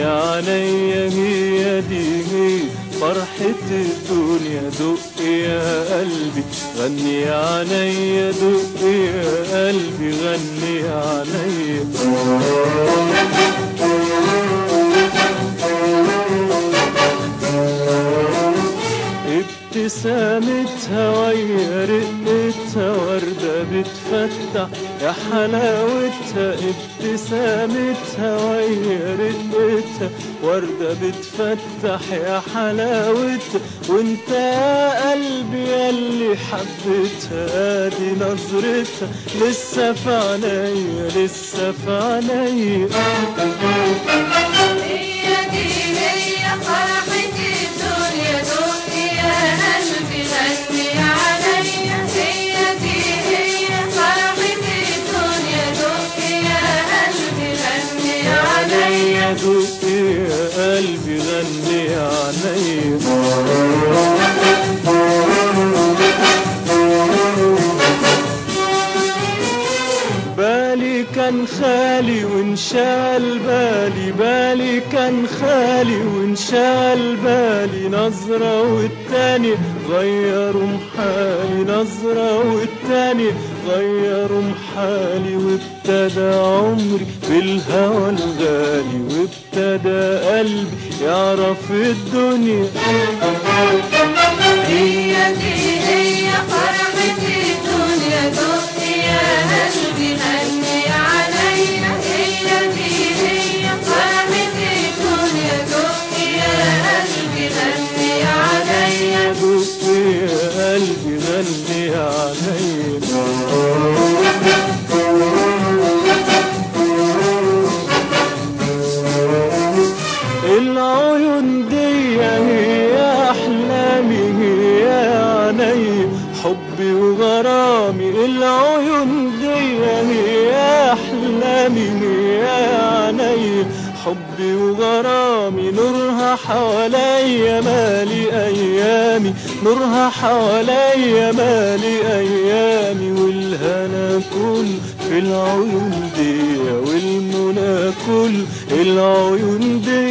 عينيا هي دي فرحة الدنيا. دق يا قلبي غني عينيا، دق يا قلبي غني عينيا. ابتسامتها ويا رقتها وردة بتفتح يا حلاوتها. ابتسامتها ويا رقتها وردة بتفتح يا حلاوتها. وانت يا قلبي ياللي حبيتها دي نظرتها لسه في عينيا، لسه في عينيا. هي دي هي فرحة الدنيا، دق يا قلبي غني عليا. هي دي هي فرحة الدنيا، دق يا قلبي غني عليا. دق يا قلبي غني عليا. بالي كان خالي وانشال بالي، بالي كان خالي وانشال بالي. نظرة والتاني غيروا محالي، نظرة والتاني غيروا محالي. وابتدى عمري بالهوى الغالي، وابتدى قلبي يعرف الدنيا. هي دي هي فرحة الدنيا، دق يا قلبي غني عليا. هي دي هي فرحة الدنيا، دق يا قلبي غني عليا. دق يا قلبي غني عليا. العيون دي هي أحلامي، هي عيني حبي وغرامي. العيون دي هي أحلامي، هي عيني حبي وغرامي. نورها حواليا مالي أيامي، نورها حواليا مالي أيامي. والهنا كل في العيون دي، والمنى كل العيون دي.